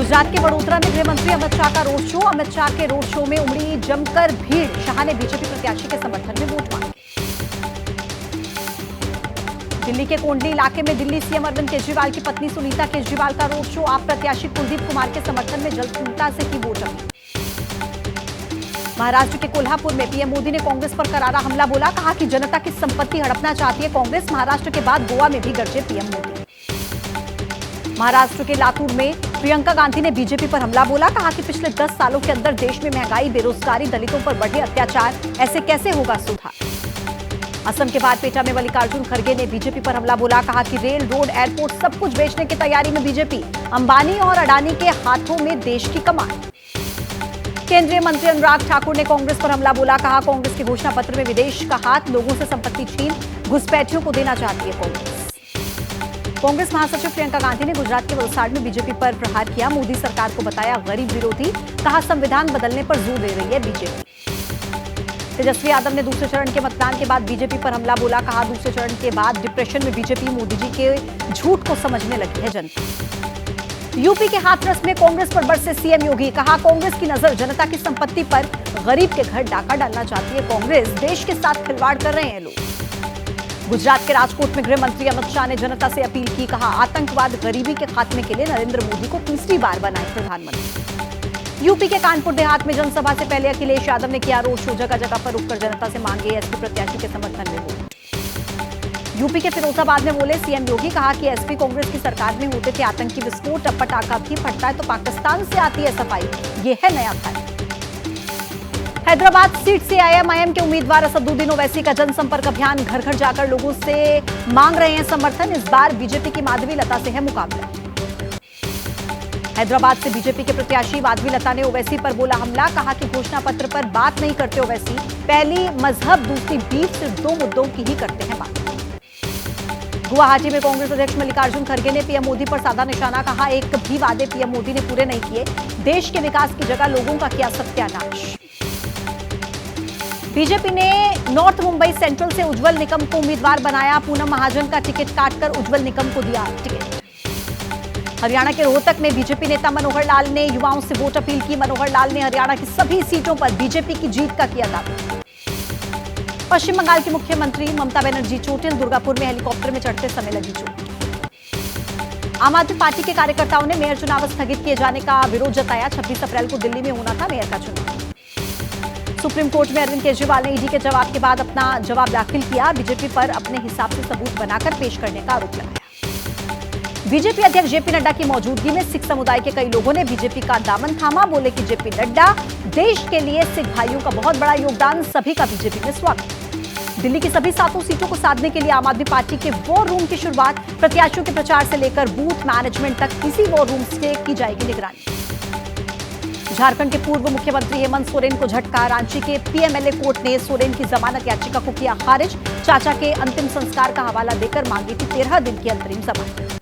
गुजरात के वडोदरा में गृह मंत्री अमित शाह का रोड शो। अमित शाह के रोड शो में उमड़ी जमकर भीड़। शाह ने बीजेपी प्रत्याशी के समर्थन में वोट मांगे। दिल्ली के कोंडली इलाके में दिल्ली सीएम अरविंद केजरीवाल की पत्नी सुनीता केजरीवाल का रोड शो। आप प्रत्याशी कुलदीप कुमार के समर्थन में जनता से की वोट अपील। महाराष्ट्र के कोल्हापुर में पीएम मोदी ने कांग्रेस पर करारा हमला बोला। कहा कि जनता की संपत्ति हड़पना चाहती है कांग्रेस। महाराष्ट्र के बाद गोवा में भी गरजे पीएम मोदी। महाराष्ट्र के लातूर में प्रियंका गांधी ने बीजेपी पर हमला बोला। कहा कि पिछले 10 सालों के अंदर देश में महंगाई, बेरोजगारी, दलितों पर बढ़े अत्याचार, ऐसे कैसे होगा सुधार। असम के बारपेटा में मल्लिकार्जुन खड़गे ने बीजेपी पर हमला बोला। कहा कि रेल, रोड, एयरपोर्ट सब कुछ बेचने की तैयारी में बीजेपी। अंबानी और अडानी के हाथों में देश की कमान। केंद्रीय मंत्री अनुराग ठाकुर ने कांग्रेस पर हमला बोला। कहा कांग्रेस के घोषणा पत्र में विदेश का हाथ, लोगों से संपत्ति छीन घुसपैठियों को देना चाहती है कांग्रेस महासचिव प्रियंका गांधी ने गुजरात के वलसाड में बीजेपी पर प्रहार किया। मोदी सरकार को बताया गरीब विरोधी। कहा संविधान बदलने पर जोर दे रही है बीजेपी। तेजस्वी यादव ने दूसरे चरण के मतदान के बाद बीजेपी पर हमला बोला। कहा दूसरे चरण के बाद डिप्रेशन में बीजेपी। मोदी जी के झूठ को समझने लगी है जनता। यूपी के हाथरस में कांग्रेस पर बरसे सीएम योगी। कहा कांग्रेस की नजर जनता की संपत्ति पर, गरीब के घर डाका डालना चाहती है कांग्रेस। देश के साथ खिलवाड़ कर रहे हैं लोग। गुजरात के राजकोट में गृह मंत्री अमित शाह ने जनता से अपील की। कहा आतंकवाद, गरीबी के खात्मे के लिए नरेंद्र मोदी को तीसरी बार बनाए प्रधानमंत्री। यूपी के कानपुर देहात में जनसभा से पहले अखिलेश यादव ने किया रोड शो। जगह जगह पर रुककर जनता से मांगे एसपी प्रत्याशी के समर्थन में वोट। यूपी के फिरोजाबाद में बोले सीएम योगी। कहा कि एसपी कांग्रेस की सरकार में होते थे आतंकी विस्फोट, अब पटाखा भी फटता है तो पाकिस्तान से आती है सफाई। ये है नया फायदा। हैदराबाद सीट से एआईएमआईएम के उम्मीदवार असदुद्दीन ओवैसी का जनसंपर्क अभियान। घर घर जाकर लोगों से मांग रहे हैं समर्थन। इस बार बीजेपी की माधवी लता से है मुकाबला। हैदराबाद से बीजेपी के प्रत्याशी माधवी लता ने ओवैसी पर बोला हमला। कहा कि घोषणा पत्र पर बात नहीं करते ओवैसी। पहली मजहब, दूसरी बीफ, सिर्फ 2 मुद्दों की ही करते हैं बात। गुवाहाटी में कांग्रेस अध्यक्ष मल्लिकार्जुन खड़गे ने पीएम मोदी पर साधा निशाना। कहा एक भी वादे पीएम मोदी ने पूरे नहीं किए। देश के विकास की जगह लोगों का किया सत्यानाश। बीजेपी ने नॉर्थ मुंबई सेंट्रल से उज्जवल निकम को उम्मीदवार बनाया। पूनम महाजन का टिकट काटकर उज्जवल निकम को दिया टिकट। हरियाणा के रोहतक में बीजेपी नेता मनोहर लाल ने युवाओं से वोट अपील की। मनोहर लाल ने हरियाणा की सभी सीटों पर बीजेपी की जीत का किया दावा। पश्चिम बंगाल की मुख्यमंत्री ममता बनर्जी चोटिल। दुर्गापुर में हेलीकॉप्टर में चढ़ते समय लगी चोट। आम आदमी पार्टी के कार्यकर्ताओं ने मेयर चुनाव स्थगित किए जाने का विरोध जताया। 26 अप्रैल को दिल्ली में होना था मेयर का चुनाव। सुप्रीम कोर्ट में अरविंद केजरीवाल ने ईडी के जवाब के बाद अपना जवाब दाखिल किया। बीजेपी पर अपने हिसाब से सबूत बनाकर पेश करने का आरोप लगाया। बीजेपी अध्यक्ष जेपी नड्डा की मौजूदगी में सिख समुदाय के कई लोगों ने बीजेपी का दामन थामा। बोले कि जेपी नड्डा देश के लिए सिख भाइयों का बहुत बड़ा योगदान। सभी का बीजेपी में स्वागत। दिल्ली की सभी 7 सीटों को साधने के लिए आम आदमी पार्टी के वॉर रूम की शुरुआत। प्रत्याशियों के प्रचार से लेकर बूथ मैनेजमेंट तक इसी वॉर रूम से की जाएगी निगरानी। झारखंड के पूर्व मुख्यमंत्री हेमंत सोरेन को झटका। रांची के पीएमएलए कोर्ट ने सोरेन की जमानत याचिका को किया खारिज। चाचा के अंतिम संस्कार का हवाला देकर मांगी थी 13 दिन की अंतरिम जमानत।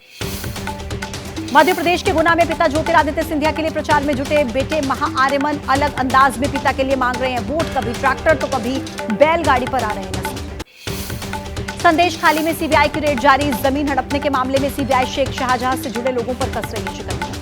मध्य प्रदेश के गुना में पिता ज्योतिरादित्य सिंधिया के लिए प्रचार में जुटे बेटे महाआर्यमन अलग अंदाज में पिता के लिए मांग रहे हैं वोट। कभी ट्रैक्टर तो कभी बैलगाड़ी पर आ रहे हैं नजर। संदेश खाली में सीबीआई की रेड जारी। जमीन हड़पने के मामले में सीबीआई शेख शाहजहां से जुड़े लोगों पर कस रही शिकंजा।